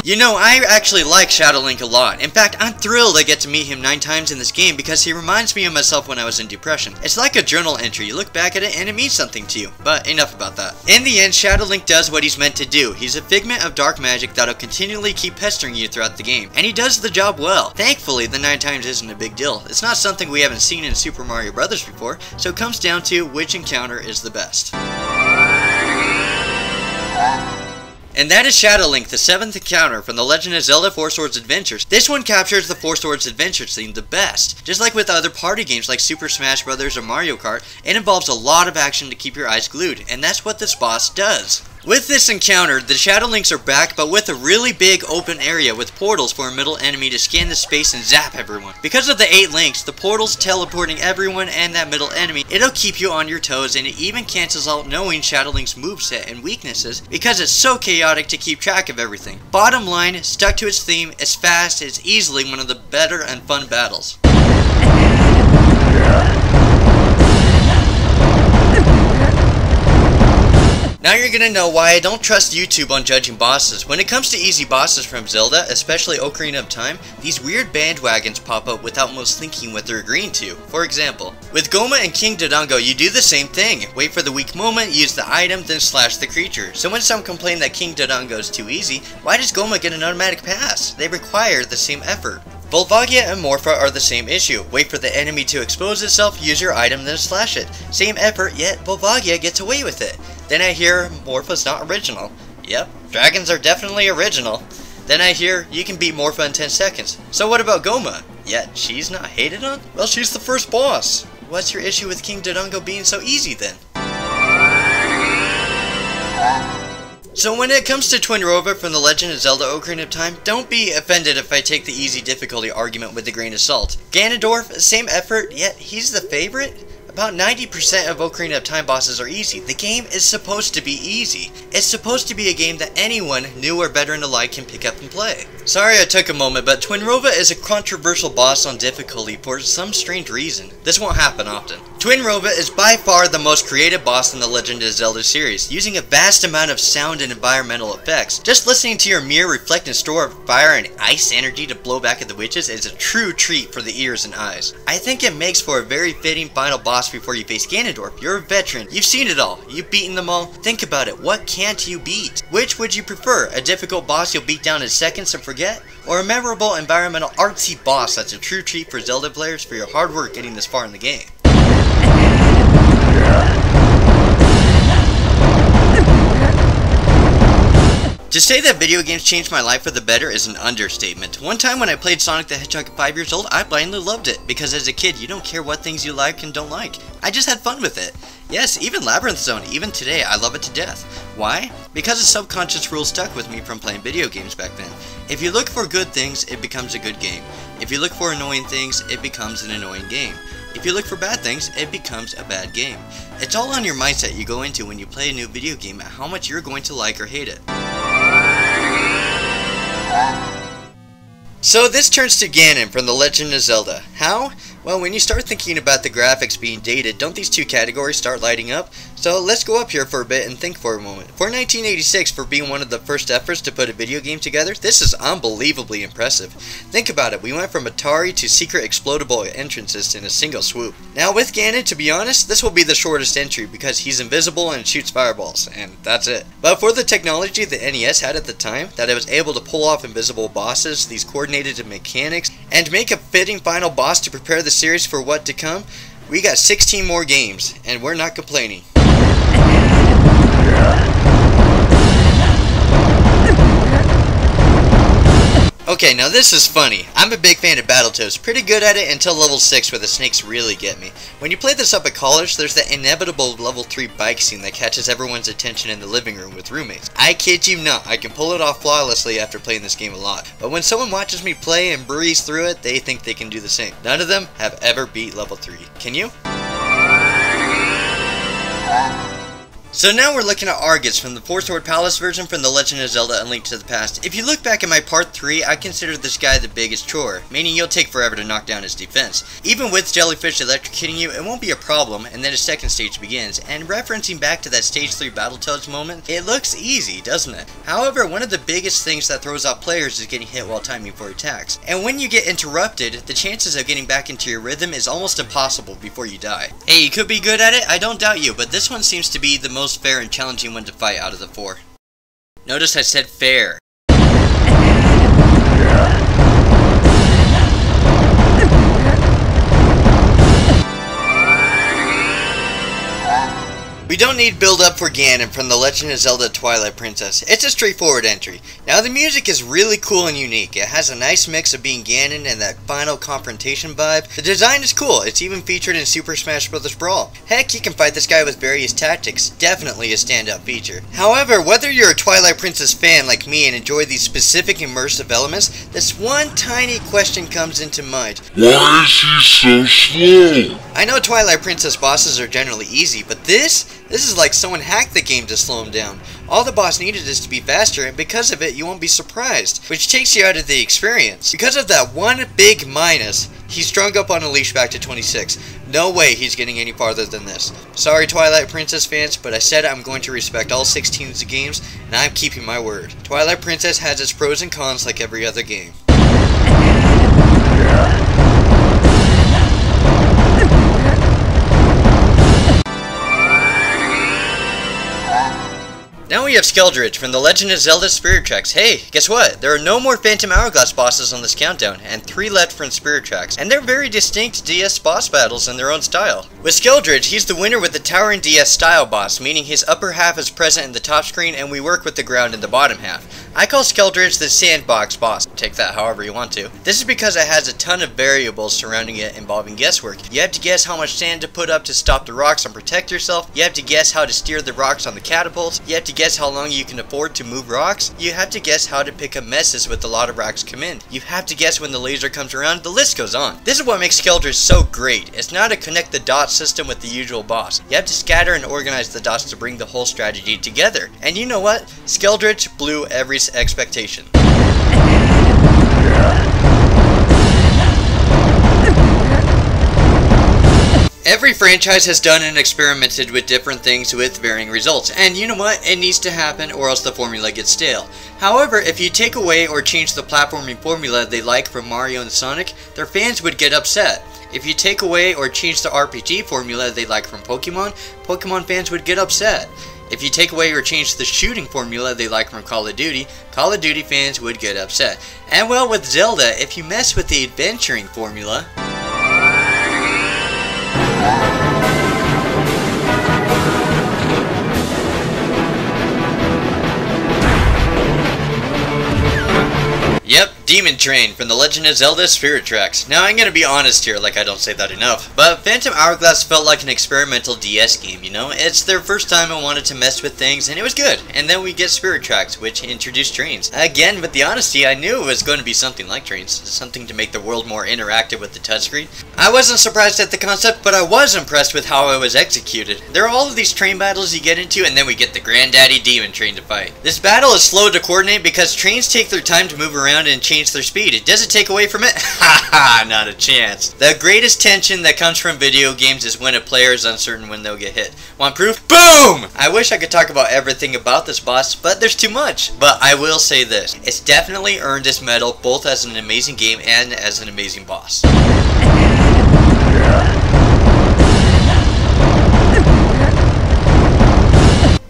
You know, I actually like Shadow Link a lot. In fact, I'm thrilled I get to meet him 9 times in this game because he reminds me of myself when I was in depression. It's like a journal entry. You look back at it and it means something to you. But enough about that. In the end, Shadow Link does what he's meant to do. He's a figment of dark magic that'll continually keep pestering you throughout the game. And he does the job well. Thankfully, the 9 times isn't a big deal. It's not something we haven't seen in Super Mario Bros. Before, so it comes down to which encounter is the best. And that is Shadow Link, the 7th encounter from The Legend of Zelda 4 Swords Adventures. This one captures the 4 Swords Adventures theme the best. Just like with other party games like Super Smash Bros. Or Mario Kart, it involves a lot of action to keep your eyes glued, and that's what this boss does. With this encounter, the Shadow Links are back, but with a really big open area with portals for a middle enemy to scan the space and zap everyone. Because of the 8 links, the portals teleporting everyone and that middle enemy, it'll keep you on your toes, and it even cancels out knowing Shadow Link's moveset and weaknesses because it's so chaotic to keep track of everything. Bottom line, stuck to its theme, it's fast, it's easily one of the better and fun battles. Now you're gonna know why I don't trust YouTube on judging bosses. When it comes to easy bosses from Zelda, especially Ocarina of Time, these weird bandwagons pop up without most thinking what they're agreeing to. For example, with Goma and King Dodongo, you do the same thing. Wait for the weak moment, use the item, then slash the creature. So when some complain that King Dodongo is too easy, why does Goma get an automatic pass? They require the same effort. Volvagia and Morpha are the same issue. Wait for the enemy to expose itself, use your item, then slash it. Same effort, yet Volvagia gets away with it. Then I hear Morpha's not original. Yep, dragons are definitely original. Then I hear you can beat Morpha in 10 seconds. So what about Goma? Yet she's not hated on? Well, she's the first boss. What's your issue with King Dodongo being so easy then? So when it comes to Twinrova from The Legend of Zelda Ocarina of Time, don't be offended if I take the easy difficulty argument with a grain of salt. Ganondorf, same effort, yet he's the favorite? About 90% of Ocarina of Time bosses are easy. The game is supposed to be easy. It's supposed to be a game that anyone, new or veteran alike, can pick up and play. Sorry I took a moment, but Twinrova is a controversial boss on difficulty for some strange reason. This won't happen often. Twinrova is by far the most creative boss in the Legend of Zelda series, using a vast amount of sound and environmental effects. Just listening to your mirror reflect and store fire and ice energy to blow back at the witches is a true treat for the ears and eyes. I think it makes for a very fitting final boss before you face Ganondorf. You're a veteran, you've seen it all, you've beaten them all. Think about it, what can't you beat? Which would you prefer? A difficult boss you'll beat down in seconds and forget? Or a memorable environmental artsy boss that's a true treat for Zelda players for your hard work getting this far in the game? To say that video games changed my life for the better is an understatement. One time when I played Sonic the Hedgehog at 5 years old, I blindly loved it, because as a kid you don't care what things you like and don't like. I just had fun with it. Yes, even Labyrinth Zone, even today, I love it to death. Why? Because a subconscious rule stuck with me from playing video games back then. If you look for good things, it becomes a good game. If you look for annoying things, it becomes an annoying game. If you look for bad things, it becomes a bad game. It's all on your mindset you go into when you play a new video game and how much you're going to like or hate it. So this turns to Ganon from The Legend of Zelda. How? Well, when you start thinking about the graphics being dated, don't these two categories start lighting up? So let's go up here for a bit and think for a moment. For 1986, for being one of the first efforts to put a video game together, this is unbelievably impressive. Think about it, we went from Atari to secret explodable entrances in a single swoop. Now with Ganon, to be honest, this will be the shortest entry because he's invisible and shoots fireballs, and that's it. But for the technology the NES had at the time, that it was able to pull off invisible bosses, these coordinated mechanics, and make a fitting final boss to prepare the series for what to come, we got 16 more games, and we're not complaining. Okay, now this is funny. I'm a big fan of Battletoads, pretty good at it until level 6 where the snakes really get me. When you play this up at college, there's that inevitable level 3 bike scene that catches everyone's attention in the living room with roommates. I kid you not, I can pull it off flawlessly after playing this game a lot, but when someone watches me play and breeze through it, they think they can do the same. None of them have ever beat level 3. Can you? So now we're looking at Argus from the Four Sword Palace version from The Legend of Zelda: A Link to the Past. If you look back at my part 3, I consider this guy the biggest chore, meaning you'll take forever to knock down his defense. Even with Jellyfish electrocuting you, it won't be a problem, and then a second stage begins, and referencing back to that stage 3 Battletoads moment, it looks easy, doesn't it? However, one of the biggest things that throws off players is getting hit while timing for attacks, and when you get interrupted, the chances of getting back into your rhythm is almost impossible before you die. Hey, you could be good at it, I don't doubt you, but this one seems to be the most fair and challenging one to fight out of the 4. Notice I said fair. We don't need build up for Ganon from The Legend of Zelda: Twilight Princess. It's a straightforward entry. Now the music is really cool and unique. It has a nice mix of being Ganon and that final confrontation vibe. The design is cool. It's even featured in Super Smash Bros. Brawl. Heck, you can fight this guy with various tactics. Definitely a standout feature. However, whether you're a Twilight Princess fan like me and enjoy these specific immersive elements, this one tiny question comes into mind. Why is he so slow? I know Twilight Princess bosses are generally easy, but this is like someone hacked the game to slow him down. All the boss needed is to be faster, and because of it, you won't be surprised, which takes you out of the experience. Because of that one big minus, he's strung up on a leash back to 26. No way he's getting any farther than this. Sorry Twilight Princess fans, but I said I'm going to respect all 16 of the games, and I'm keeping my word. Twilight Princess has its pros and cons like every other game. Now we have Skeldridge from The Legend of Zelda: Spirit Tracks. Hey, guess what? There are no more Phantom Hourglass bosses on this countdown, and 3 left from Spirit Tracks, and they're very distinct DS boss battles in their own style. With Skeldridge, he's the winner with the Towering DS style boss, meaning his upper half is present in the top screen and we work with the ground in the bottom half. I call Skeldridge the sandbox boss. Take that however you want to. This is because it has a ton of variables surrounding it involving guesswork. You have to guess how much sand to put up to stop the rocks and protect yourself. You have to guess how to steer the rocks on the catapults. You have to guess how long you can afford to move rocks. You have to guess how to pick up messes with a lot of rocks come in. You have to guess when the laser comes around. The list goes on. This is what makes Skeldridge so great. It's not a connect the dots system with the usual boss. You have to scatter and organize the dots to bring the whole strategy together. And you know what? Skeldridge blew every expectation. Every franchise has done and experimented with different things with varying results, and you know what? It needs to happen or else the formula gets stale. However, if you take away or change the platforming formula they like from Mario and Sonic, their fans would get upset. If you take away or change the RPG formula they like from Pokemon, Pokemon fans would get upset. If you take away or change the shooting formula they like from Call of Duty fans would get upset. And well, with Zelda, if you mess with the adventuring formula, yep, Demon Train from The Legend of Zelda: Spirit Tracks. Now I'm gonna be honest here, like I don't say that enough, but Phantom Hourglass felt like an experimental DS game, you know? It's their first time I wanted to mess with things, and it was good. And then we get Spirit Tracks, which introduced trains. Again, with the honesty, I knew it was going to be something like trains, something to make the world more interactive with the touchscreen. I wasn't surprised at the concept, but I was impressed with how it was executed. There are all of these train battles you get into, and then we get the Granddaddy Demon Train to fight. This battle is slow to coordinate because trains take their time to move around and change their speed. It doesn't take away from it. Haha, not a chance. The greatest tension that comes from video games is when a player is uncertain when they'll get hit. Want proof? Boom! I wish I could talk about everything about this boss, but there's too much. But I will say this. It's definitely earned this medal both as an amazing game and as an amazing boss.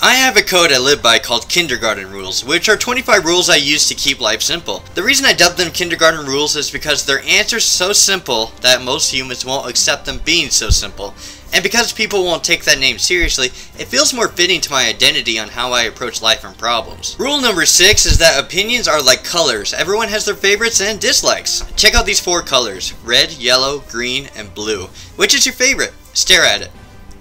I have a code I live by called Kindergarten Rules, which are 25 rules I use to keep life simple. The reason I dubbed them Kindergarten Rules is because their answers so simple that most humans won't accept them being so simple. And because people won't take that name seriously, it feels more fitting to my identity on how I approach life and problems. Rule number 6 is that opinions are like colors. Everyone has their favorites and dislikes. Check out these 4 colors: red, yellow, green, and blue. Which is your favorite? Stare at it.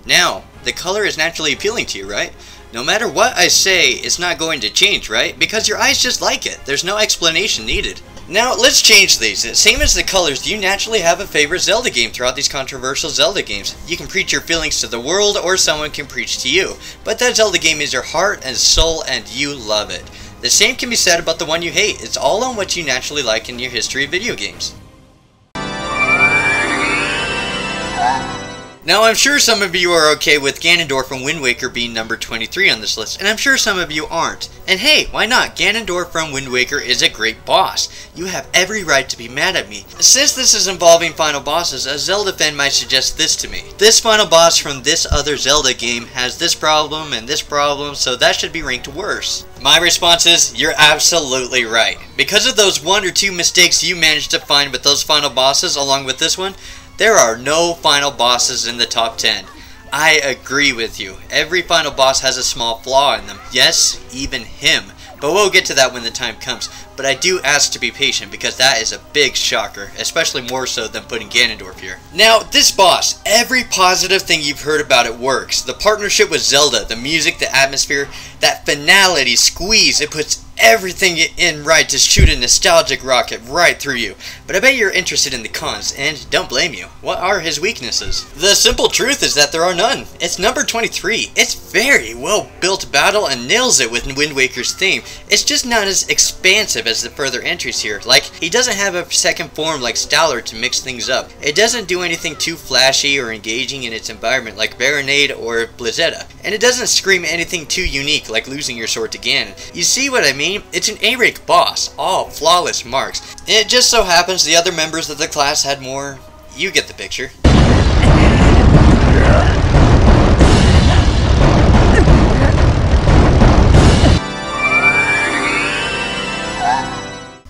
Now, the color is naturally appealing to you, right? No matter what I say, it's not going to change, right? Because your eyes just like it. There's no explanation needed. Now, let's change these. Same as the colors, you naturally have a favorite Zelda game throughout these controversial Zelda games. You can preach your feelings to the world, or someone can preach to you. But that Zelda game is your heart and soul, and you love it. The same can be said about the one you hate. It's all on what you naturally like in your history of video games. Now, I'm sure some of you are okay with Ganondorf from Wind Waker being number 23 on this list, and I'm sure some of you aren't. And hey, why not? Ganondorf from Wind Waker is a great boss. You have every right to be mad at me. Since this is involving final bosses, a Zelda fan might suggest this to me. This final boss from this other Zelda game has this problem and this problem, so that should be ranked worse. My response is, you're absolutely right. Because of those one or two mistakes you managed to find with those final bosses along with this one, there are no final bosses in the top 10. I agree with you. Every final boss has a small flaw in them. Yes, even him. But we'll get to that when the time comes. But I do ask to be patient because that is a big shocker, especially more so than putting Ganondorf here. Now, this boss, every positive thing you've heard about it works. The partnership with Zelda, the music, the atmosphere, that finality squeeze, it puts everything in right to shoot a nostalgic rocket right through you. But I bet you're interested in the cons, and don't blame you. What are his weaknesses? The simple truth is that there are none. It's number 23. It's very well built battle and nails it with Wind Waker's theme. It's just not as expansive as the further entries here. Like, he doesn't have a second form like Stallard to mix things up. It doesn't do anything too flashy or engaging in its environment like Baronade or Blizzetta. And it doesn't scream anything too unique like losing your sword to Ganon. You see what I mean? It's an A-rank boss, all flawless marks. It just so happens the other members of the class had more. You get the picture.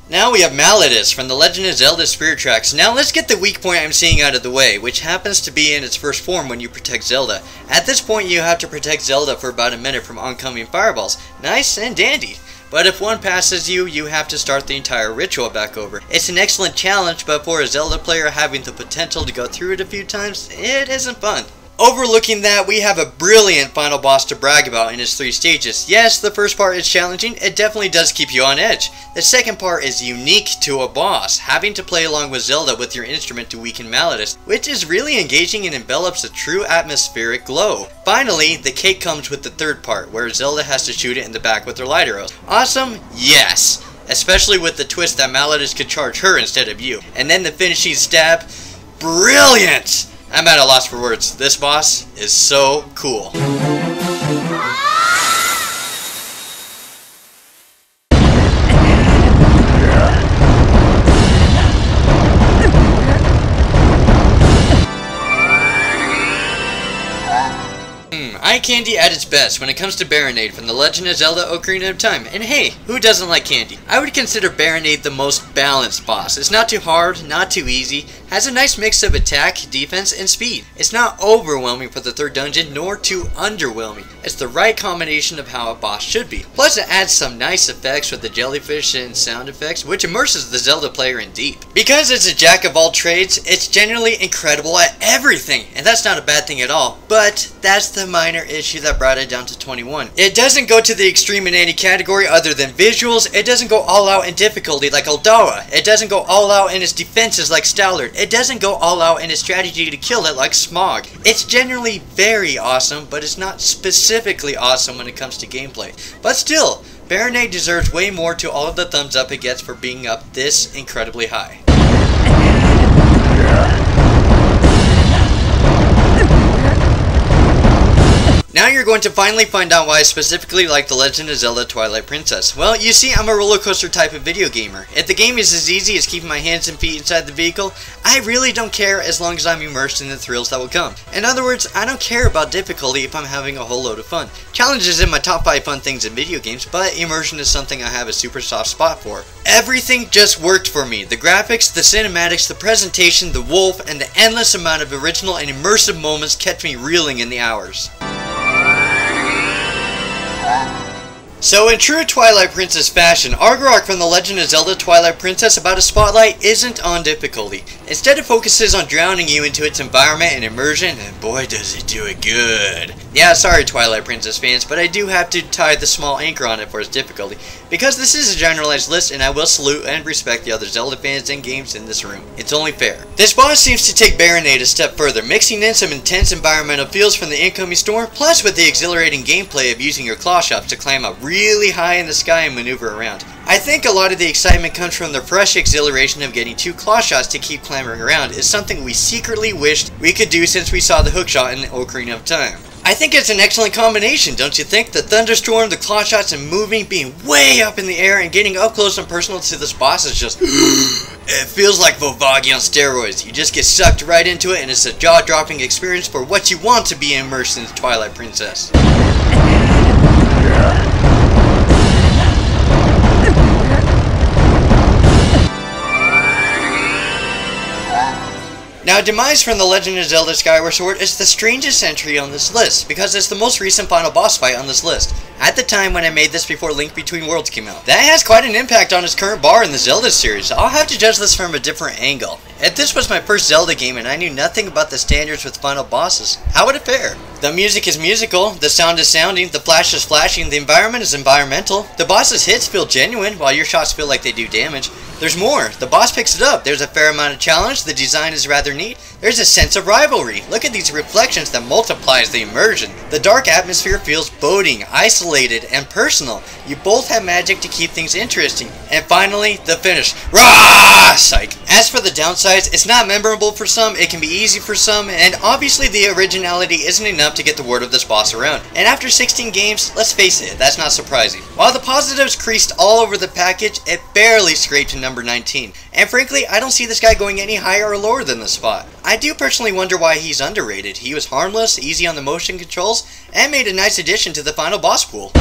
Now we have Malladus from The Legend of Zelda Spirit Tracks. Now let's get the weak point I'm seeing out of the way, which happens to be in its first form when you protect Zelda. At this point you have to protect Zelda for about a minute from oncoming fireballs. Nice and dandy. But if one passes you, you have to start the entire ritual back over. It's an excellent challenge, but for a Zelda player having the potential to go through it a few times, it isn't fun. Overlooking that, we have a brilliant final boss to brag about in its 3 stages. Yes, the first part is challenging, it definitely does keep you on edge. The second part is unique to a boss, having to play along with Zelda with your instrument to weaken Malladus, which is really engaging and envelops a true atmospheric glow. Finally, the cake comes with the third part, where Zelda has to shoot it in the back with her light arrows. Awesome? Yes! Especially with the twist that Malladus could charge her instead of you. And then the finishing stab, brilliant! I'm at a loss for words. This boss is so cool. Eye candy at its best when it comes to Baronade from The Legend of Zelda Ocarina of Time. And hey, who doesn't like candy? I would consider Baronade the most balanced boss. It's not too hard, not too easy, has a nice mix of attack, defense, and speed. It's not overwhelming for the third dungeon, nor too underwhelming. It's the right combination of how a boss should be. Plus it adds some nice effects with the jellyfish and sound effects, which immerses the Zelda player in deep. Because it's a jack of all trades, it's generally incredible at everything, and that's not a bad thing at all. But that's the minor issue that brought it down to 21. It doesn't go to the extreme in any category other than visuals. It doesn't go all out in difficulty like Uldawa. It doesn't go all out in its defenses like Stallard. It doesn't go all out in its strategy to kill it like Smog. It's generally very awesome, but it's not specifically awesome when it comes to gameplay. But still, Baronade deserves way more to all of the thumbs up it gets for being up this incredibly high. Now you're going to finally find out why I specifically like The Legend of Zelda Twilight Princess. Well, you see, I'm a roller coaster type of video gamer. If the game is as easy as keeping my hands and feet inside the vehicle, I really don't care as long as I'm immersed in the thrills that will come. In other words, I don't care about difficulty if I'm having a whole load of fun. Challenge is in my top 5 fun things in video games, but immersion is something I have a super soft spot for. Everything just worked for me. The graphics, the cinematics, the presentation, the wolf, and the endless amount of original and immersive moments kept me reeling in the hours. So in true Twilight Princess fashion, Argarok from The Legend of Zelda Twilight Princess About a Spotlight isn't on difficulty. Instead it focuses on drowning you into its environment and immersion, and boy does it do it good. Yeah, sorry Twilight Princess fans, but I do have to tie the small anchor on it for its difficulty, because this is a generalized list and I will salute and respect the other Zelda fans and games in this room. It's only fair. This boss seems to take Baronade a step further, mixing in some intense environmental feels from the incoming storm, plus with the exhilarating gameplay of using your claw shots to climb up really high in the sky and maneuver around. I think a lot of the excitement comes from the fresh exhilaration of getting 2 claw shots to keep clambering around is something we secretly wished we could do since we saw the hookshot in Ocarina of Time. I think it's an excellent combination, don't you think? The thunderstorm, the claw shots, and moving, being way up in the air, and getting up close and personal to this boss is just... It feels like Volvagi on steroids. You just get sucked right into it, and it's a jaw-dropping experience for what you want to be immersed in Twilight Princess. Now, Demise from The Legend of Zelda Skyward Sword is the strangest entry on this list, because it's the most recent final boss fight on this list, at the time when I made this before Link Between Worlds came out. That has quite an impact on its current bar in the Zelda series, so I'll have to judge this from a different angle. If this was my first Zelda game and I knew nothing about the standards with final bosses, how would it fare? The music is musical, the sound is sounding, the flash is flashing, the environment is environmental, the boss's hits feel genuine while your shots feel like they do damage. There's more. The boss picks it up. There's a fair amount of challenge. The design is rather neat. There's a sense of rivalry. Look at these reflections that multiplies the immersion. The dark atmosphere feels boding, isolated, and personal. You both have magic to keep things interesting. And finally, the finish. Rah! Psych. As for the downsides, it's not memorable for some, it can be easy for some, and obviously the originality isn't enough to get the word of this boss around. And after 16 games, let's face it, that's not surprising. While the positives creased all over the package, it barely scraped to number 19. And frankly, I don't see this guy going any higher or lower than this spot. I do personally wonder why he's underrated. He was harmless, easy on the motion controls, and made a nice addition to the final boss pool.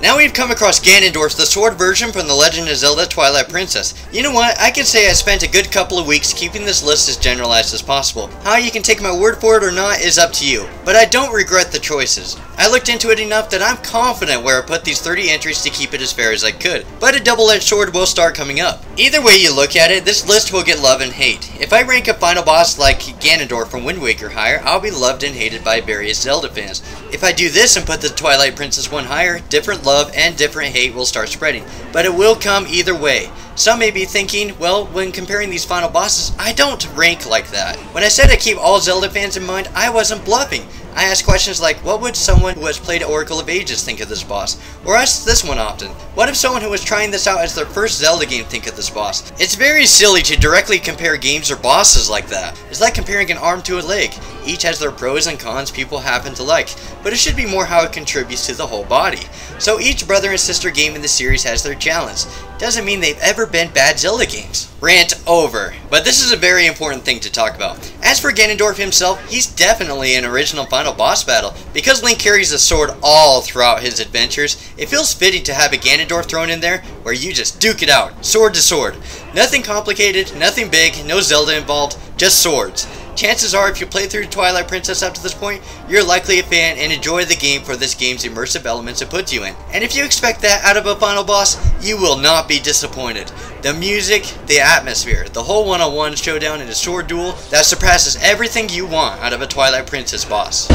Now we've come across Ganondorf, the sword version from The Legend of Zelda Twilight Princess. You know what, I can say I spent a good couple of weeks keeping this list as generalized as possible. How you can take my word for it or not is up to you, but I don't regret the choices. I looked into it enough that I'm confident where I put these 30 entries to keep it as fair as I could, but a double-edged sword will start coming up. Either way you look at it, this list will get love and hate. If I rank a final boss like Ganondorf from Wind Waker higher, I'll be loved and hated by various Zelda fans. If I do this and put the Twilight Princess one higher, different love and different hate will start spreading, but it will come either way. Some may be thinking, well, when comparing these final bosses, I don't rank like that. When I said I keep all Zelda fans in mind, I wasn't bluffing. I asked questions like, what would someone who has played Oracle of Ages think of this boss? Or ask this one often, what if someone who was trying this out as their first Zelda game think of this boss? It's very silly to directly compare games or bosses like that. It's like comparing an arm to a leg. Each has their pros and cons people happen to like, but it should be more how it contributes to the whole body. So each brother and sister game in the series has their challenge. Doesn't mean they've ever been bad Zelda games. Rant over. But this is a very important thing to talk about. As for Ganondorf himself, he's definitely an original final boss battle. Because Link carries a sword all throughout his adventures, it feels fitting to have a Ganondorf thrown in there where you just duke it out, sword to sword. Nothing complicated, nothing big, no Zelda involved, just swords. Chances are, if you played through Twilight Princess up to this point, you're likely a fan and enjoy the game for this game's immersive elements it puts you in. And if you expect that out of a final boss, you will not be disappointed. The music, the atmosphere, the whole one-on-one showdown in a sword duel, that surpasses everything you want out of a Twilight Princess boss.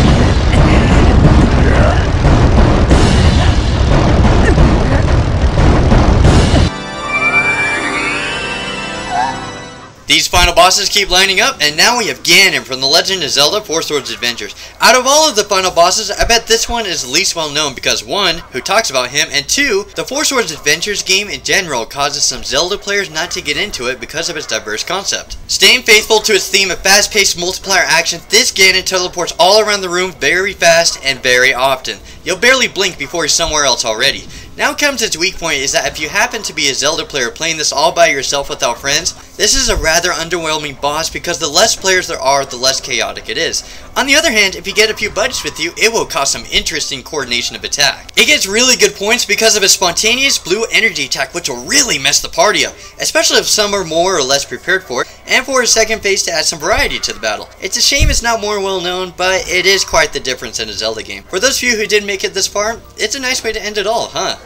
These final bosses keep lining up, and now we have Ganon from The Legend of Zelda Four Swords Adventures. Out of all of the final bosses, I bet this one is least well known because 1, who talks about him, and 2, the Four Swords Adventures game in general causes some Zelda players not to get into it because of its diverse concept. Staying faithful to its theme of fast-paced multiplayer action, this Ganon teleports all around the room very fast and very often. You'll barely blink before he's somewhere else already. Now comes its weak point is that if you happen to be a Zelda player playing this all by yourself without friends, this is a rather underwhelming boss because the less players there are, the less chaotic it is. On the other hand, if you get a few buddies with you, it will cause some interesting coordination of attack. It gets really good points because of its spontaneous blue energy attack, which will really mess the party up, especially if some are more or less prepared for it, and for a second phase to add some variety to the battle. It's a shame it's not more well known, but it is quite the difference in a Zelda game. For those few who did make it this far, it's a nice way to end it all, huh?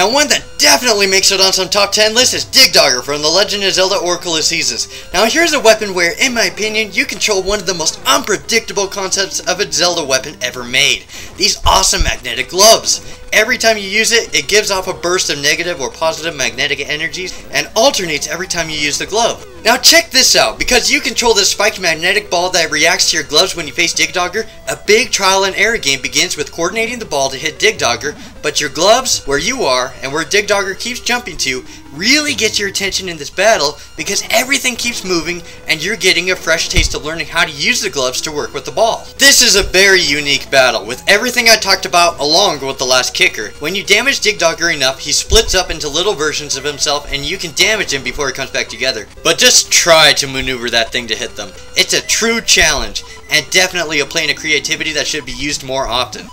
Now one that definitely makes it on some top 10 lists is Dig Dogger from The Legend of Zelda Oracle of Seasons. Now here's a weapon where, in my opinion, you control one of the most unpredictable concepts of a Zelda weapon ever made. These awesome magnetic gloves. Every time you use it, it gives off a burst of negative or positive magnetic energies and alternates every time you use the glove. Now check this out, because you control this spiked magnetic ball that reacts to your gloves when you face Dig Dogger, a big trial and error game begins with coordinating the ball to hit Dig Dogger, but your gloves, where you are, and where Dig Dogger keeps jumping to, really gets your attention in this battle because everything keeps moving and you're getting a fresh taste of learning how to use the gloves to work with the ball. This is a very unique battle with everything I talked about along with the last kicker. When you damage Dig Dogger enough, he splits up into little versions of himself and you can damage him before he comes back together. But just try to maneuver that thing to hit them. It's a true challenge and definitely a plane of creativity that should be used more often.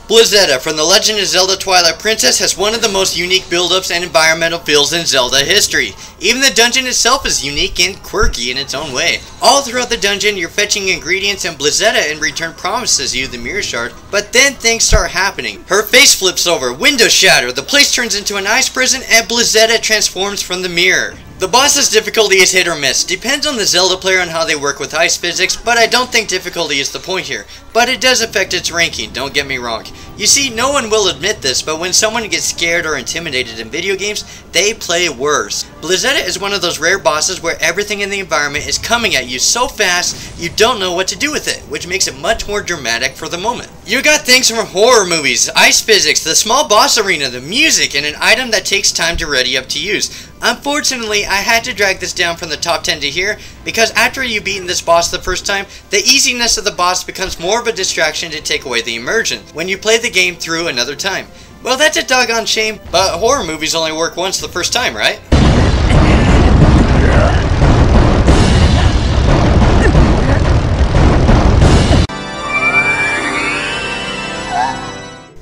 Blizzetta from The Legend of Zelda Twilight Princess has one of the most unique build-ups and environmental feels in Zelda history. Even the dungeon itself is unique and quirky in its own way. All throughout the dungeon you're fetching ingredients and Blizzetta in return promises you the mirror shard, but then things start happening. Her face flips over, windows shatter, the place turns into an ice prison, and Blizzetta transforms from the mirror. The boss's difficulty is hit or miss, depends on the Zelda player on how they work with ice physics, but I don't think difficulty is the point here. But it does affect its ranking, don't get me wrong. You see, no one will admit this, but when someone gets scared or intimidated in video games, they play worse. Blizzetta is one of those rare bosses where everything in the environment is coming at you so fast you don't know what to do with it, which makes it much more dramatic for the moment. You got things from horror movies, ice physics, the small boss arena, the music, and an item that takes time to ready up to use. Unfortunately, I had to drag this down from the top 10 to here, because after you've beaten this boss the first time, the easiness of the boss becomes more of a distraction to take away the immersion when you play the game through another time. Well, that's a doggone shame, but horror movies only work once the first time, right?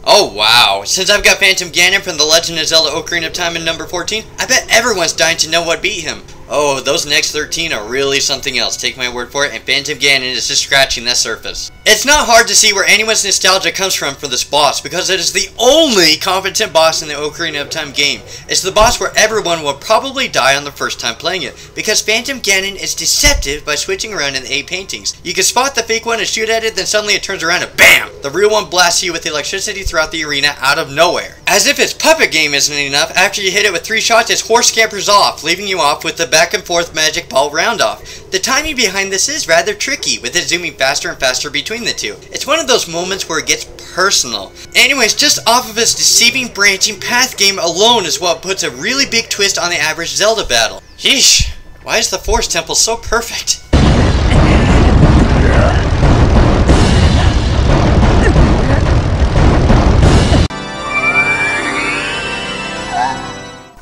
Oh wow, since I've got Phantom Ganon from The Legend of Zelda Ocarina of Time in number 14, I bet everyone's dying to know what beat him. Oh, those next 13 are really something else, take my word for it, and Phantom Ganon is just scratching that surface. It's not hard to see where anyone's nostalgia comes from for this boss, because it is the only competent boss in the Ocarina of Time game. It's the boss where everyone will probably die on the first time playing it, because Phantom Ganon is deceptive by switching around in the 8 paintings. You can spot the fake one and shoot at it, then suddenly it turns around and BAM! The real one blasts you with electricity throughout the arena out of nowhere. As if its puppet game isn't enough, after you hit it with 3 shots, its horse scampers off, leaving you off with the back and forth magic ball round off. The timing behind this is rather tricky, with it zooming faster and faster between the two. It's one of those moments where it gets personal. Anyways, just off of its deceiving branching path game alone is what puts a really big twist on the average Zelda battle. Yeesh, why is the Force Temple so perfect?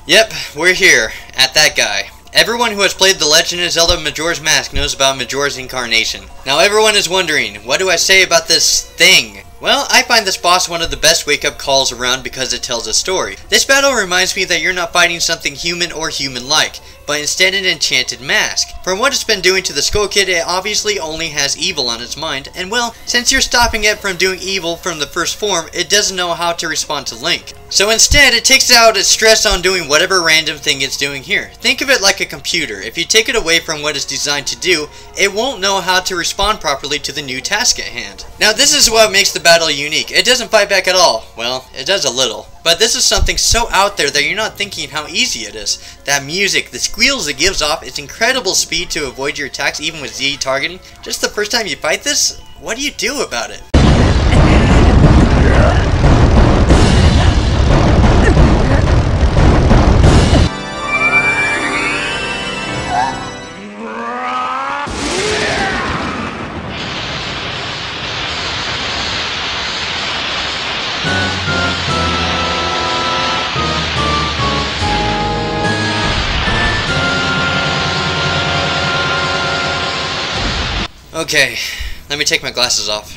Yep, we're here, at that guy. Everyone who has played The Legend of Zelda Majora's Mask knows about Majora's Incarnation. Now everyone is wondering, what do I say about this thing? Well, I find this boss one of the best wake-up calls around because it tells a story. This battle reminds me that you're not fighting something human or human-like, but instead an enchanted mask. From what it's been doing to the Skull Kid, it obviously only has evil on its mind, and well, since you're stopping it from doing evil from the first form, it doesn't know how to respond to Link. So instead, it takes out its stress on doing whatever random thing it's doing here. Think of it like a computer. If you take it away from what it's designed to do, it won't know how to respond properly to the new task at hand. Now this is what makes the battle unique. It doesn't fight back at all. Well, it does a little. But this is something so out there that you're not thinking how easy it is. That music, the squeals it gives off, its incredible speed to avoid your attacks even with Z targeting. Just the first time you fight this, what do you do about it? Okay, let me take my glasses off.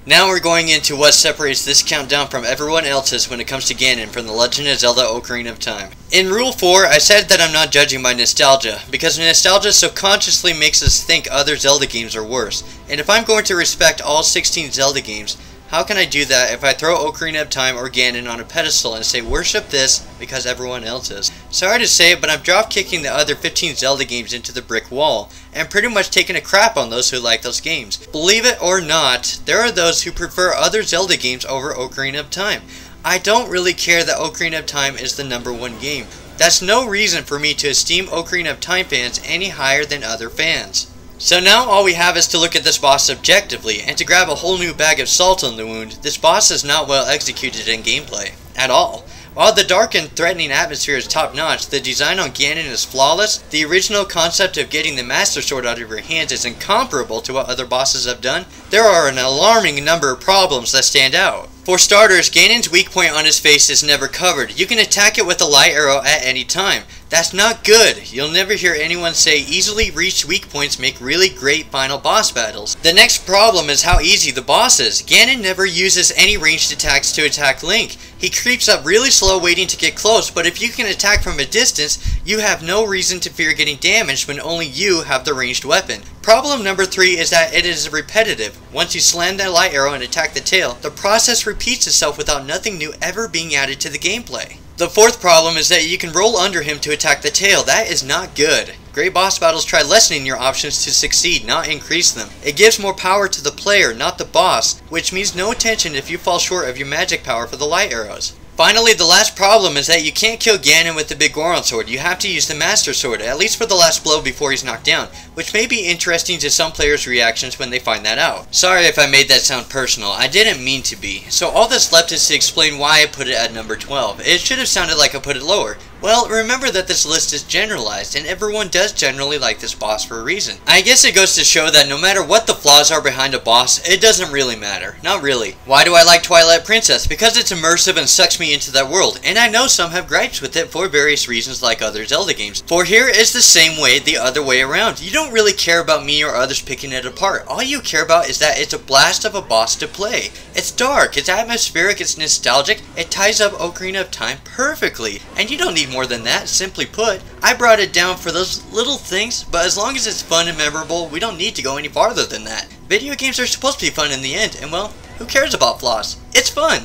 Now we're going into what separates this countdown from everyone else's when it comes to Ganon from The Legend of Zelda Ocarina of Time. In Rule 4, I said that I'm not judging by nostalgia, because nostalgia subconsciously makes us think other Zelda games are worse. And if I'm going to respect all 16 Zelda games, how can I do that if I throw Ocarina of Time or Ganon on a pedestal and say worship this because everyone else is? Sorry to say it, but I'm drop kicking the other 15 Zelda games into the brick wall, and pretty much taking a crap on those who like those games. Believe it or not, there are those who prefer other Zelda games over Ocarina of Time. I don't really care that Ocarina of Time is the #1 game. That's no reason for me to esteem Ocarina of Time fans any higher than other fans. So now all we have is to look at this boss objectively, and to grab a whole new bag of salt on the wound, this boss is not well executed in gameplay. At all. While the dark and threatening atmosphere is top notch, the design on Ganon is flawless, the original concept of getting the Master Sword out of your hands is incomparable to what other bosses have done, there are an alarming number of problems that stand out. For starters, Ganon's weak point on his face is never covered. You can attack it with a light arrow at any time. That's not good. You'll never hear anyone say easily reached weak points make really great final boss battles. The next problem is how easy the boss is. Ganon never uses any ranged attacks to attack Link. He creeps up really slow waiting to get close, but if you can attack from a distance, you have no reason to fear getting damaged when only you have the ranged weapon. Problem number 3 is that it is repetitive. Once you slam that light arrow and attack the tail, the process repeats itself without nothing new ever being added to the gameplay. The fourth problem is that you can roll under him to attack the tail. That is not good. Great boss battles try lessening your options to succeed, not increase them. It gives more power to the player, not the boss, which means no attention if you fall short of your magic power for the light arrows. Finally, the last problem is that you can't kill Ganon with the big Goron sword. You have to use the Master Sword, at least for the last blow before he's knocked down, which may be interesting to some players' reactions when they find that out. Sorry if I made that sound personal, I didn't mean to be. So all that's left is to explain why I put it at number 12. It should have sounded like I put it lower. Well, remember that this list is generalized, and everyone does generally like this boss for a reason. I guess it goes to show that no matter what the flaws are behind a boss, it doesn't really matter. Not really. Why do I like Twilight Princess? Because it's immersive and sucks me into that world, and I know some have gripes with it for various reasons like other Zelda games. For here is the same way the other way around. You don't really care about me or others picking it apart. All you care about is that it's a blast of a boss to play. It's dark, it's atmospheric, it's nostalgic, it ties up Ocarina of Time perfectly, and you don't need more than that. Simply put, I brought it down for those little things, but as long as it's fun and memorable, we don't need to go any farther than that. Video games are supposed to be fun in the end, and well, who cares about flaws? It's fun!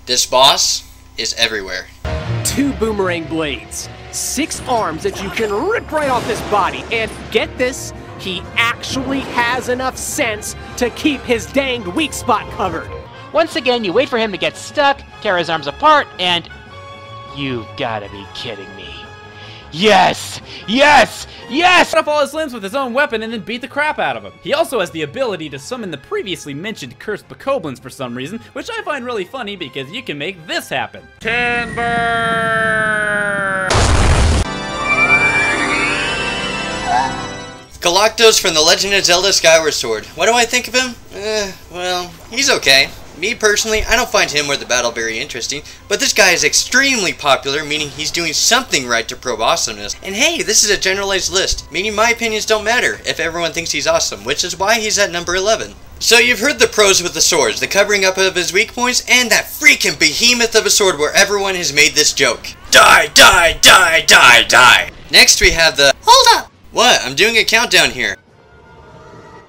This boss is everywhere. 2 boomerang blades, 6 arms that you can rip right off his body, and get this, he actually has enough sense to keep his danged weak spot covered. Once again, you wait for him to get stuck, tear his arms apart, and... You've gotta be kidding me. Yes! Yes! Yes! Cut off all his limbs with his own weapon and then beat the crap out of him. He also has the ability to summon the previously mentioned cursed bokoblins for some reason, which I find really funny because you can make this happen. Timber! Galactos from The Legend of Zelda Skyward Sword. What do I think of him? Well, he's okay. Me personally, I don't find him or the battle very interesting, but this guy is extremely popular, meaning he's doing something right to probe awesomeness. And hey, this is a generalized list, meaning my opinions don't matter if everyone thinks he's awesome, which is why he's at number 11. So you've heard the pros with the swords, the covering up of his weak points, and that freaking behemoth of a sword where everyone has made this joke. Die, die, die, die, die. Next we have the... Hold up! What? I'm doing a countdown here.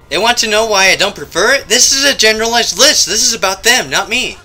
They want to know why I don't prefer it? This is a generalized list. This is about them, not me.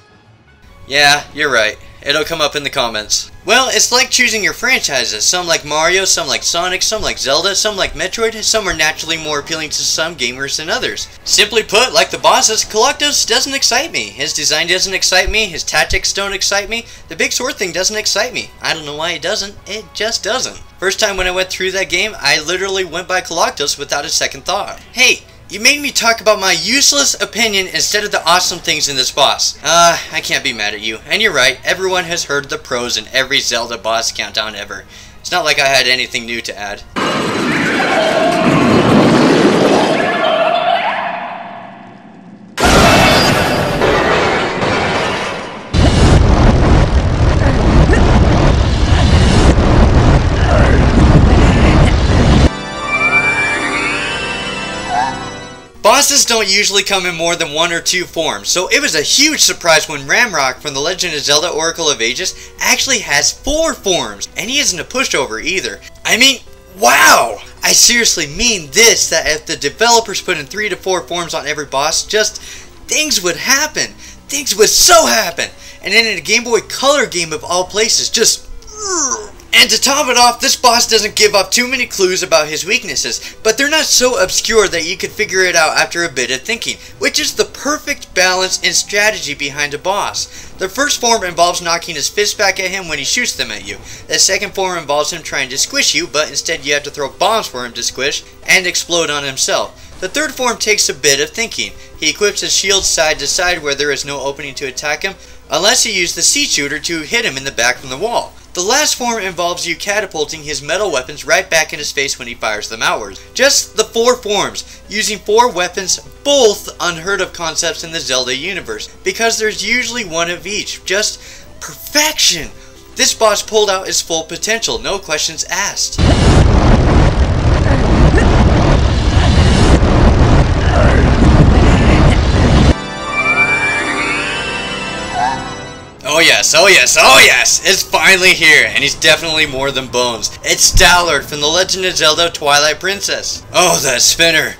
Yeah, you're right. It'll come up in the comments. Well, it's like choosing your franchises. Some like Mario, some like Sonic, some like Zelda, some like Metroid, some are naturally more appealing to some gamers than others. Simply put, like the bosses, Galactos doesn't excite me. His design doesn't excite me, his tactics don't excite me, the big sword thing doesn't excite me. I don't know why it doesn't, it just doesn't. First time when I went through that game, I literally went by Galactos without a second thought. Hey! You made me talk about my useless opinion instead of the awesome things in this boss. I can't be mad at you. And you're right, everyone has heard the pros in every Zelda boss countdown ever. It's not like I had anything new to add. Bosses don't usually come in more than 1 or 2 forms, so it was a huge surprise when Ramrock from The Legend of Zelda Oracle of Ages actually has 4 forms, and he isn't a pushover either. I mean, wow! I seriously mean this, that if the developers put in 3 to 4 forms on every boss, just things would happen. Things would so happen! And then in a Game Boy Color game of all places, just... And to top it off, this boss doesn't give up too many clues about his weaknesses, but they're not so obscure that you could figure it out after a bit of thinking, which is the perfect balance and strategy behind a boss. The first form involves knocking his fist back at him when he shoots them at you. The second form involves him trying to squish you, but instead you have to throw bombs for him to squish and explode on himself. The third form takes a bit of thinking. He equips his shield side to side where there is no opening to attack him, unless you use the seat shooter to hit him in the back from the wall. The last form involves you catapulting his metal weapons right back in his face when he fires them outwards. Just the 4 forms, using 4 weapons, both unheard of concepts in the Zelda universe, because there's usually 1 of each. Just perfection! This boss pulled out his full potential, no questions asked. Oh yes, oh yes, oh yes! It's finally here, and he's definitely more than bones. It's Stallard from The Legend of Zelda Twilight Princess. Oh, that spinner.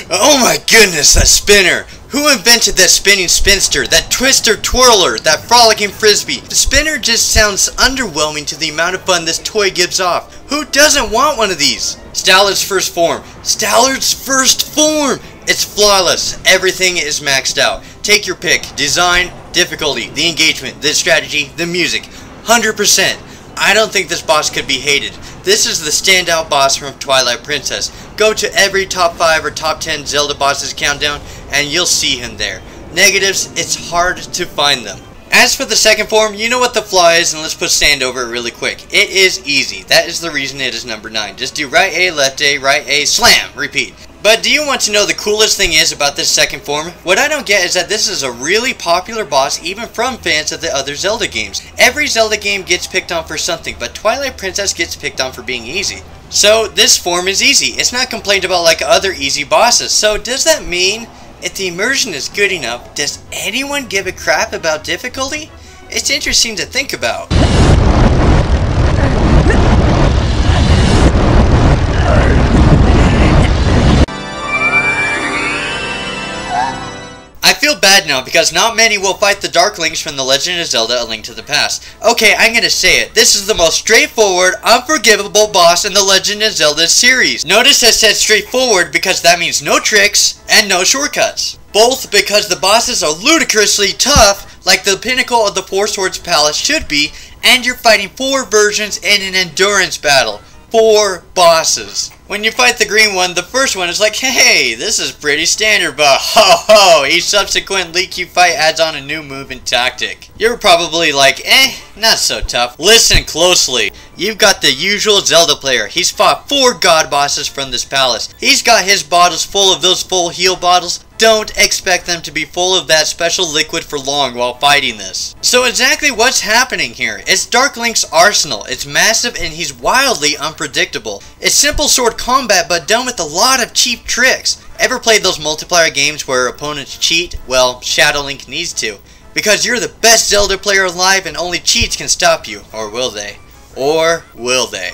Oh my goodness, that spinner! Who invented that spinning spinster, that twister twirler, that frolicking frisbee? The spinner just sounds underwhelming to the amount of fun this toy gives off. Who doesn't want one of these? Stallard's first form. Stallard's first form! It's flawless. Everything is maxed out. Take your pick. Design, difficulty, the engagement, the strategy, the music. 100%. I don't think this boss could be hated. This is the standout boss from Twilight Princess. Go to every top 5 or top 10 Zelda bosses countdown and you'll see him there. Negatives, it's hard to find them. As for the second form, you know what the flaw is, and let's put sand over it really quick. It is easy. That is the reason it is number 9. Just do right A, left A, right A, slam, repeat. But do you want to know the coolest thing is about this second form? What I don't get is that this is a really popular boss even from fans of the other Zelda games. Every Zelda game gets picked on for something, but Twilight Princess gets picked on for being easy. So this form is easy. It's not complained about like other easy bosses. So does that mean if the immersion is good enough, does anyone give a crap about difficulty? It's interesting to think about. I feel bad now because not many will fight the Darklings from The Legend of Zelda: A Link to the Past. Okay, I'm gonna say it. This is the most straightforward, unforgivable boss in the Legend of Zelda series. Notice I said straightforward because that means no tricks and no shortcuts. Both because the bosses are ludicrously tough, like the pinnacle of the Four Swords Palace should be, and you're fighting 4 versions in an endurance battle. 4 bosses. When you fight the green one, the first one is like, hey, this is pretty standard, but ho ho, each subsequent Leak you fight adds on a new move and tactic. You're probably like, not so tough. Listen closely. You've got the usual Zelda player. He's fought 4 god bosses from this palace. He's got his bottles full of those full heal bottles. Don't expect them to be full of that special liquid for long while fighting this. So exactly what's happening here? It's Dark Link's arsenal. It's massive and he's wildly unpredictable. It's simple sword combat but done with a lot of cheap tricks. Ever played those multiplayer games where opponents cheat? Well, Shadow Link needs to. Because you're the best Zelda player alive and only cheats can stop you. Or will they? Or will they?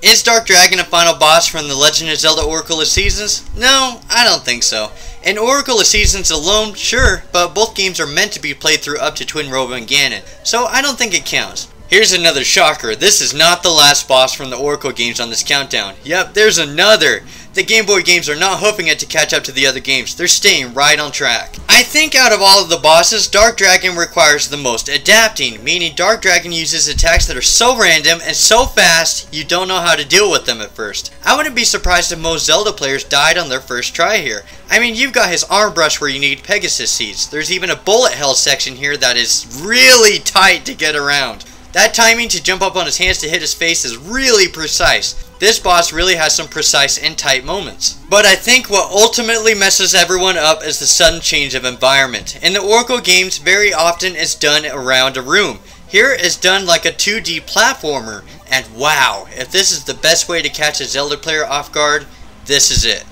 Is Dark Dragon a final boss from The Legend of Zelda Oracle of Seasons? No, I don't think so. In Oracle of Seasons alone, sure, but both games are meant to be played through up to Twinrova and Ganon, so I don't think it counts. Here's another shocker. This is not the last boss from the Oracle games on this countdown. Yep, there's another. The Game Boy games are not hoofing it to catch up to the other games. They're staying right on track. I think out of all of the bosses, Dark Dragon requires the most adapting, meaning Dark Dragon uses attacks that are so random and so fast, you don't know how to deal with them at first. I wouldn't be surprised if most Zelda players died on their first try here. I mean, you've got his arm brush where you need Pegasus seeds. There's even a bullet hell section here that is really tight to get around. That timing to jump up on his hands to hit his face is really precise. this boss really has some precise and tight moments. But I think what ultimately messes everyone up is the sudden change of environment. In the Oracle games, very often it's done around a room. Here it's done like a 2D platformer, and wow, if this is the best way to catch a Zelda player off guard, this is it.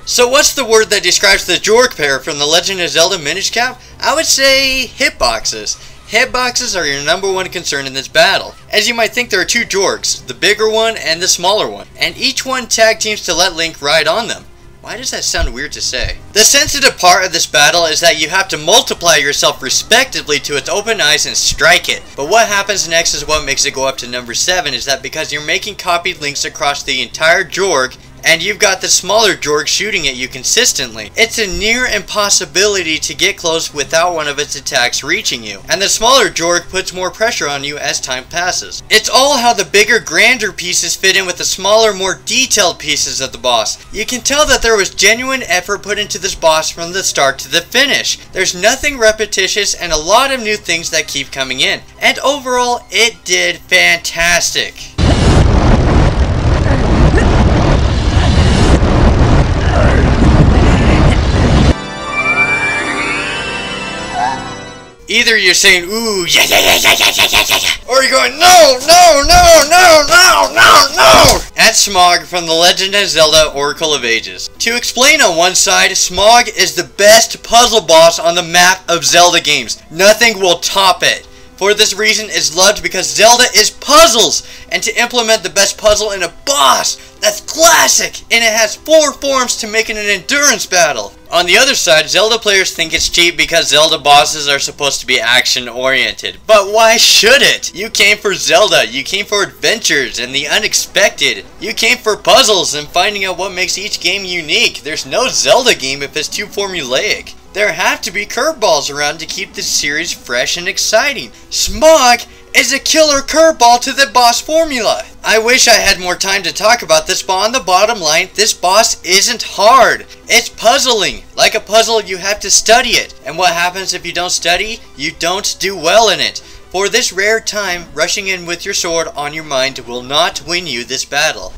So what's the word that describes the Jorg pair from The Legend of Zelda Minish Cap? I would say hitboxes. Hitboxes are your #1 concern in this battle. As you might think, there are two Jorgs, the bigger one and the smaller one, and each one tag teams to let Link ride on them. Why does that sound weird to say? The sensitive part of this battle is that you have to multiply yourself respectively to its open eyes and strike it. But what happens next is what makes it go up to number 7, is that because you're making copied links across the entire Jorg, and you've got the smaller Jorg shooting at you consistently, it's a near impossibility to get close without one of its attacks reaching you. And the smaller Jorg puts more pressure on you as time passes. It's all how the bigger, grander pieces fit in with the smaller, more detailed pieces of the boss. You can tell that there was genuine effort put into this boss from the start to the finish. There's nothing repetitious and a lot of new things that keep coming in. And overall, it did fantastic. Either you're saying, ooh, yeah, yeah, yeah, yeah, yeah, yeah, yeah, yeah, or you're going, no, no, no, no, no, no, no, at Smog from The Legend of Zelda Oracle of Ages. To explain, on one side, Smog is the best puzzle boss on the map of Zelda games. Nothing will top it. For this reason, it's loved because Zelda is puzzles, and to implement the best puzzle in a boss, that's classic, and it has 4 forms to make it an endurance battle. On the other side, Zelda players think it's cheap because Zelda bosses are supposed to be action-oriented. But why should it? You came for Zelda, you came for adventures and the unexpected. You came for puzzles and finding out what makes each game unique. There's no Zelda game if it's too formulaic. There have to be curveballs around to keep the series fresh and exciting. Smog is a killer curveball to the boss formula. I wish I had more time to talk about this, but on the bottom line, this boss isn't hard. It's puzzling. Like a puzzle, you have to study it. And what happens if you don't study? You don't do well in it. For this rare time, rushing in with your sword on your mind will not win you this battle.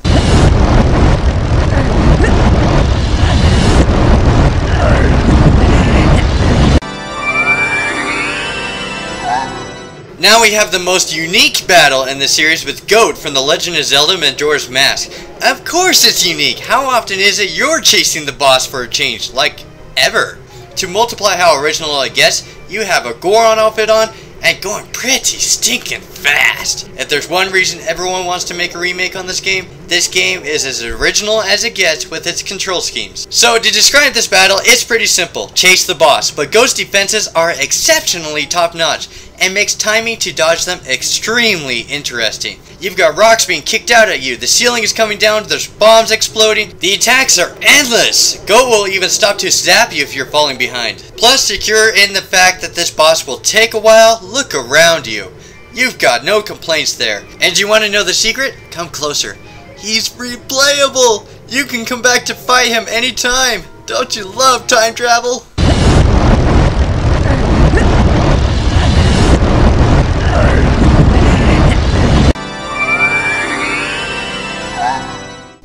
Now we have the most unique battle in the series with Goat from The Legend of Zelda Majora's Mask. Of course it's unique. How often is it you're chasing the boss for a change? Like, ever. To multiply how original it gets, you have a Goron outfit on and going pretty stinking fast. If there's one reason everyone wants to make a remake on this game is as original as it gets with its control schemes. So to describe this battle, it's pretty simple. Chase the boss, but Ghost defenses are exceptionally top-notch and makes timing to dodge them extremely interesting. You've got rocks being kicked out at you, the ceiling is coming down, there's bombs exploding, the attacks are endless. Goat will even stop to zap you if you're falling behind. Plus, secure in the fact that this boss will take a while, look around you. You've got no complaints there. And you want to know the secret? Come closer. He's replayable! You can come back to fight him anytime! Don't you love time travel?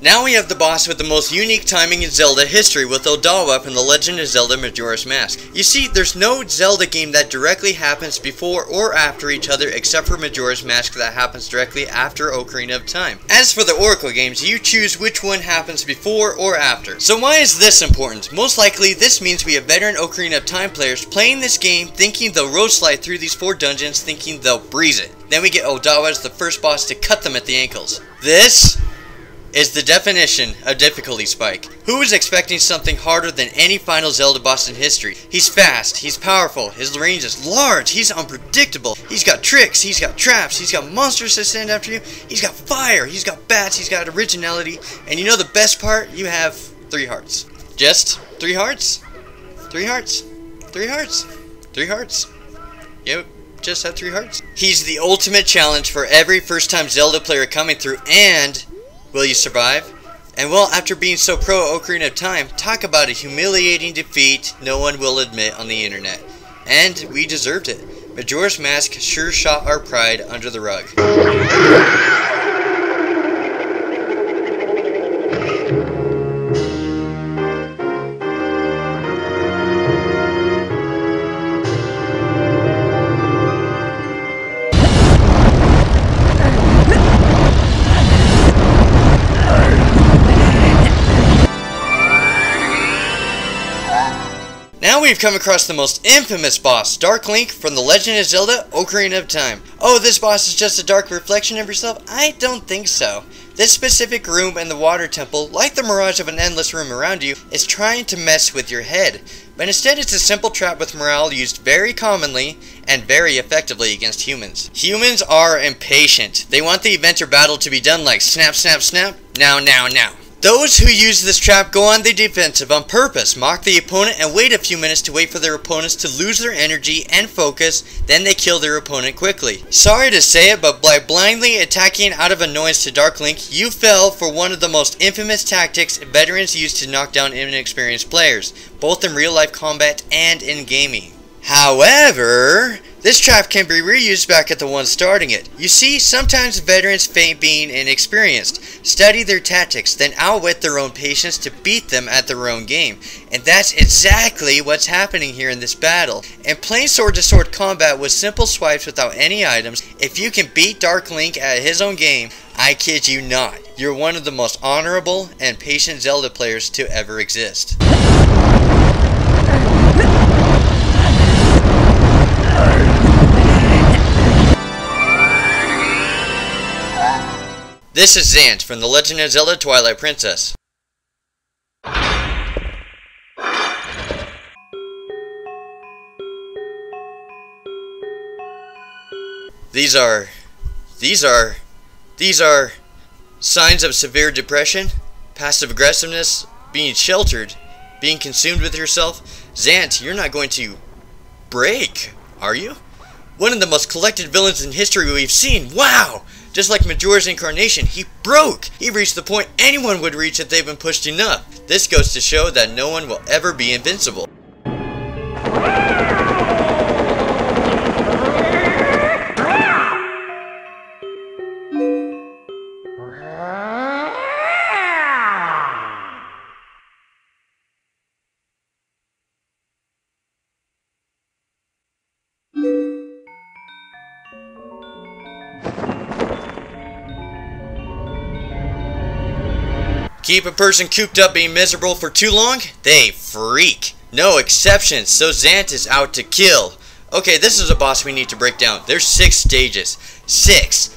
Now we have the boss with the most unique timing in Zelda history with Odawa from The Legend of Zelda Majora's Mask. You see, there's no Zelda game that directly happens before or after each other except for Majora's Mask that happens directly after Ocarina of Time. As for the Oracle games, you choose which one happens before or after. So why is this important? Most likely, this means we have veteran Ocarina of Time players playing this game thinking they'll road slide through these 4 dungeons thinking they'll breeze it. Then we get Odawa as the first boss to cut them at the ankles. This is the definition of difficulty spike. Who is expecting something harder than any final Zelda boss in history? He's fast, he's powerful, his range is large, he's unpredictable, he's got tricks, he's got traps, he's got monsters that stand after you, he's got fire, he's got bats, he's got originality, and you know the best part? You have 3 hearts. Just 3 hearts? 3 hearts. 3 hearts. 3 hearts. Yep. Just have 3 hearts. He's the ultimate challenge for every first-time Zelda player coming through, and will you survive? And well, after being so pro Ocarina of Time, talk about a humiliating defeat no one will admit on the internet. And we deserved it. Majora's Mask sure shot our pride under the rug. Now we've come across the most infamous boss, Dark Link from The Legend of Zelda Ocarina of Time. Oh, this boss is just a dark reflection of yourself? I don't think so. This specific room in the water temple, like the mirage of an endless room around you, is trying to mess with your head. But instead it's a simple trap with morale used very commonly and very effectively against humans. Humans are impatient. They want the event or battle to be done like snap, snap, snap, now, now, now. Those who use this trap go on the defensive on purpose, mock the opponent, and wait a few minutes to wait for their opponents to lose their energy and focus, then they kill their opponent quickly. Sorry to say it, but by blindly attacking out of annoyance to Dark Link, you fell for one of the most infamous tactics veterans use to knock down inexperienced players, both in real-life combat and in gaming. However, this trap can be reused back at the one starting it. You see, sometimes veterans feign being inexperienced, study their tactics, then outwit their own patience to beat them at their own game. And that's exactly what's happening here in this battle. In plain sword-to-sword combat with simple swipes without any items, if you can beat Dark Link at his own game, I kid you not, you're one of the most honorable and patient Zelda players to ever exist. This is Zant from The Legend of Zelda Twilight Princess. These are signs of severe depression, passive aggressiveness, being sheltered, being consumed with yourself. Zant, you're not going to break, are you? One of the most collected villains in history we've seen. Wow! Just like Majora's incarnation, he broke! He reached the point anyone would reach if they've been pushed enough. This goes to show that no one will ever be invincible. Keep a person cooped up being miserable for too long? They freak. No exceptions, so Zant is out to kill. Okay, this is a boss we need to break down. There's 6 stages. 6.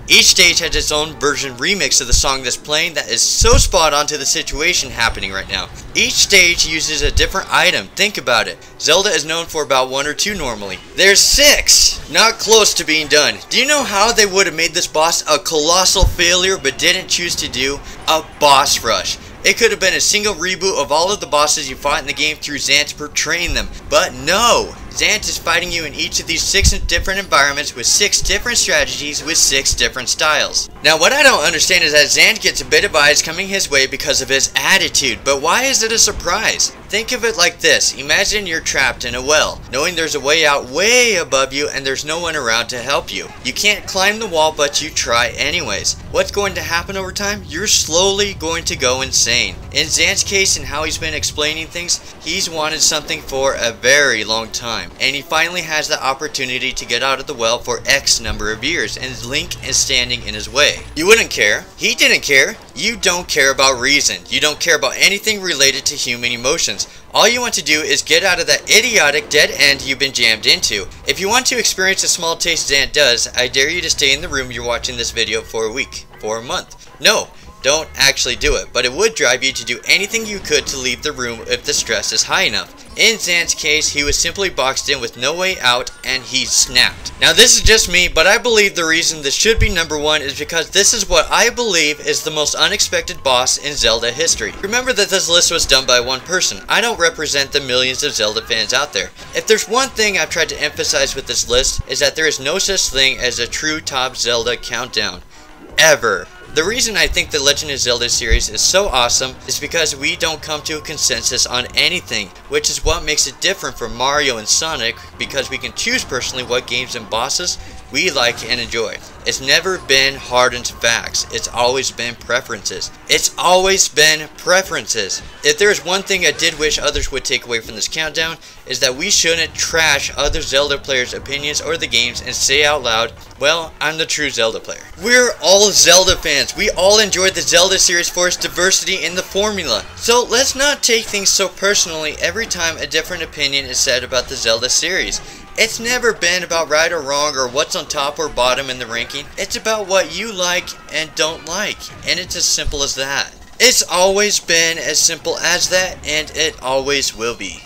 Each stage has its own version remix of the song that's playing that is so spot on to the situation happening right now. Each stage uses a different item. Think about it. Zelda is known for about 1 or 2 normally. There's 6! Not close to being done. Do you know how they would have made this boss a colossal failure but didn't choose to do? A boss rush. It could have been a single reboot of all of the bosses you fought in the game through Zant portraying them. But no! Zant is fighting you in each of these 6 different environments with 6 different strategies with 6 different styles. Now what I don't understand is that Zant gets a bit of eyes coming his way because of his attitude, but why is it a surprise? Think of it like this. Imagine you're trapped in a well, knowing there's a way out way above you and there's no one around to help you. You can't climb the wall, but you try anyways. What's going to happen over time? You're slowly going to go insane. In Zant's case and how he's been explaining things, he's wanted something for a very long time. And he finally has the opportunity to get out of the well for X number of years, and Link is standing in his way. You wouldn't care. He didn't care. You don't care about reason. You don't care about anything related to human emotions. All you want to do is get out of that idiotic dead end you've been jammed into. If you want to experience a small taste Zant does, I dare you to stay in the room you're watching this video for a week, for a month. No, don't actually do it, but it would drive you to do anything you could to leave the room if the stress is high enough. In Zant's case, he was simply boxed in with no way out and he snapped. Now this is just me, but I believe the reason this should be number 1 is because this is what I believe is the most unexpected boss in Zelda history. Remember that this list was done by one person. I don't represent the millions of Zelda fans out there. If there's one thing I've tried to emphasize with this list, is that there is no such thing as a true top Zelda countdown. ever. The reason I think the Legend of Zelda series is so awesome is because we don't come to a consensus on anything, which is what makes it different from Mario and Sonic, because we can choose personally what games and bosses we like and enjoy. It's never been hard and facts, it's always been preferences. It's always been preferences. If there is one thing I did wish others would take away from this countdown, is that we shouldn't trash other Zelda players' opinions or the games and say out loud, well, I'm the true Zelda player. We're all Zelda fans. We all enjoyed the Zelda series for its diversity in the formula. So let's not take things so personally every time a different opinion is said about the Zelda series. It's never been about right or wrong or what's on top or bottom in the ranking. It's about what you like and don't like. And it's as simple as that. It's always been as simple as that, and it always will be.